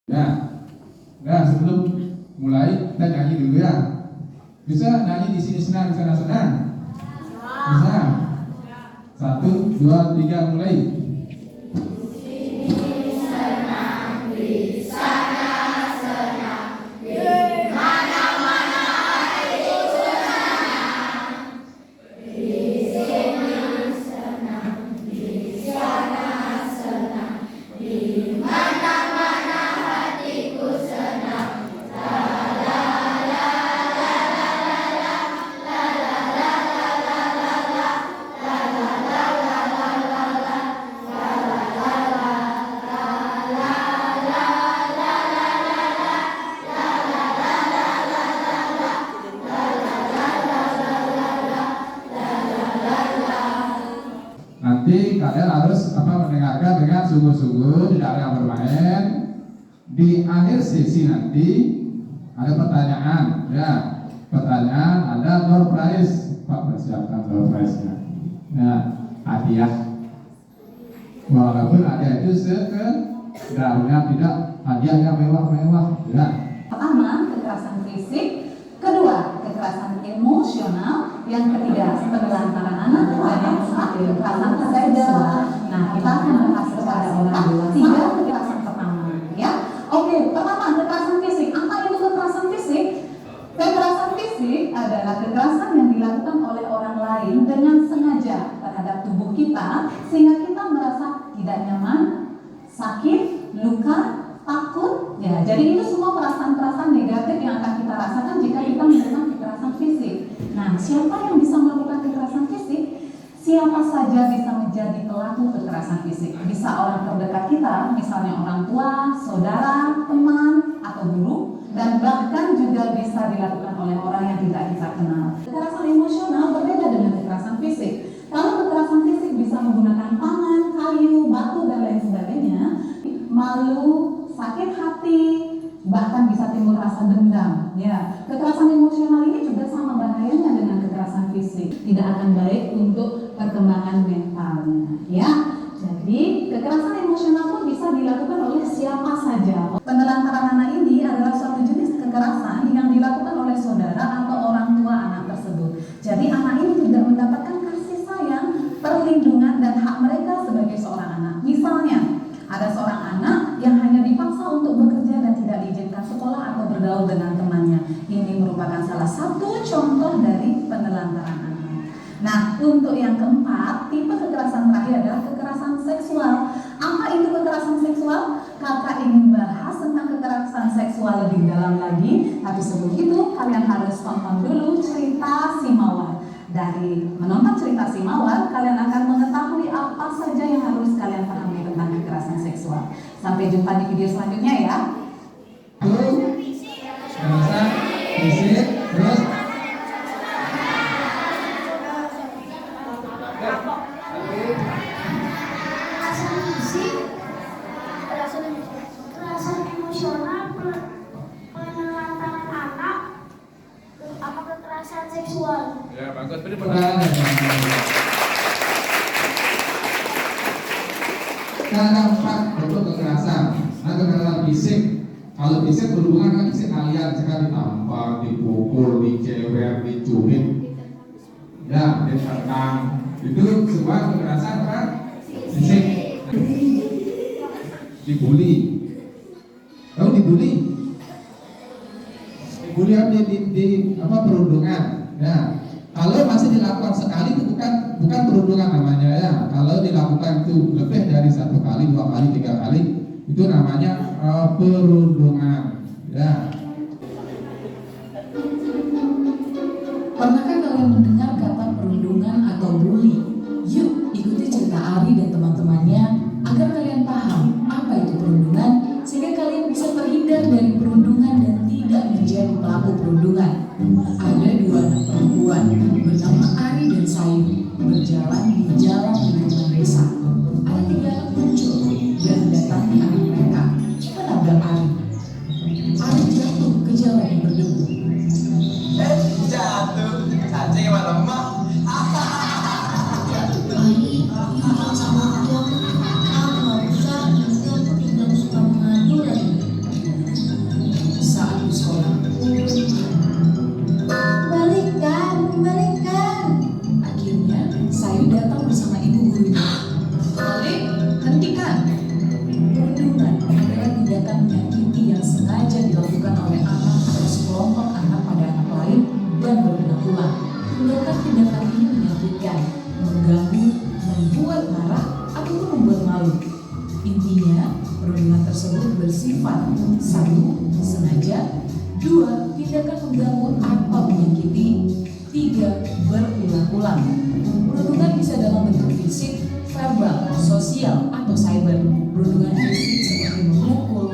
Nah, sebelum mulai kita nyanyi dulu ya. Bisa nyanyi di sini senang, di sana senang? Bisa. 1, 2, 3, mulai. Nanti kalian harus mendengarkan dengan sungguh-sungguh, tidak ada yang bermain. Di akhir sesi nanti ada pertanyaan, ya. Pertanyaan, ada door prize. Pak, persiapkan door prize-nya. Ya, hadiah. Walaupun hadiah itu sekedarnya, tidak hadiah yang mewah-mewah. Ya. Pertama, kekerasan fisik. Kedua, kekerasan emosional. Yang ketiga, penelantaran anak. Dan yang keempat, kekerasan seksual. Nah, kita akan bahas kepada orang dewasa. Kekerasan pertama, ya. Oke, pertama, kekerasan fisik. Apa itu kekerasan fisik? Kekerasan fisik adalah kekerasan yang dilakukan oleh orang lain dengan sengaja terhadap tubuh kita sehingga kita merasa tidak nyaman, sakit, luka, takut. Ya, jadi itu semua perasaan-perasaan negatif yang akan kita rasakan jika kita menerima kekerasan fisik. Nah, siapa yang bisa melakukan kekerasan fisik? Siapa saja bisa menjadi pelaku kekerasan fisik. Bisa orang terdekat kita, misalnya orang tua, saudara, teman, atau guru, dan bahkan juga bisa dilakukan oleh orang yang tidak kita kenal. Kekerasan emosional berbeda dengan kekerasan fisik. Kalau kekerasan fisik bisa menggunakan tangan, kayu, batu, dan lain sebagainya, malu, sakit hati, bahkan bisa timbul rasa dendam. Ya, kekerasan emosional ini juga sama bahayanya dengan kekerasan fisik. Tidak akan baik untuk perkembangan mentalnya. Ya, jadi kekerasan emosional pun bisa dilakukan oleh siapa saja. Penelantaran anak ini adalah suatu jenis kekerasan yang dilakukan oleh saudara atau orang tua anak tersebut. Jadi anak ini tidak mendapatkan kasih sayang, perlindungan, dan hak mereka sebagai seorang anak. Misalnya, ada seorang anak yang hanya dipaksa untuk bekerja dan tidak diizinkan sekolah atau bergaul dengan temannya. Ini merupakan salah satu contoh dari penelantaran anak. Nah, untuk yang keempat, tipe kekerasan terakhir adalah kekerasan seksual. Apa itu kekerasan seksual? Kakak ingin bahas tentang kekerasan seksual lebih dalam lagi, tapi sebelum itu kalian harus tonton dulu cerita si Mawar. Dari menonton cerita si Mawar, kalian akan mengetahui apa saja yang harus kalian pahami tentang kekerasan seksual. Sampai jumpa di video selanjutnya ya. Kekerasan fisik, terus kekerasan emosional, penelantaran anak, apa kekerasan seksual. ya, bagus. Beri pertanyaan. Keempat bentuk kekerasan. Nah, kekerasan fisik. Kalau fisik berhubungan dengan fisik kalian, misalkan ditampar, dipukul, dicewer, dicubit, ya, diterkam. Itu semua kekerasan apa? Fisik. Dibully. Tahu dibully? Dibully di perundungan. Ya. Kalau masih dilakukan sekali itu bukan perundungan namanya, ya. Kalau dilakukan itu lebih dari 1 kali, 2 kali, 3 kali, itu namanya perundungan. Ya. Pernahkah kalian mendengar kata perundungan atau bully? Yuk ikuti cerita Ari dan teman-temannya agar kalian paham apa itu perundungan, sehingga kalian bisa terhindar dari perundungan dan tidak menjadi pelaku perundungan. Ada 2 anak perempuan bernama Ari dan Sayu berjalan di jalan lingkungan desa. Ada 3 anak muncul dan mendatangi anak mereka, menabrak Ari. Ari jatuh ke jalan yang berdebu. Jatuh, cacing malah lemah. Ari bilang sama aku nggak usah, nanti aku tidak suka mengadu lagi. bersifat: 1. Sengaja, 2. Tindakan mengganggu atau menyakiti, 3. Berulang-ulang. Perundungan bisa dalam bentuk fisik, verbal, sosial, atau cyber. Perundungan fisik seperti memukul,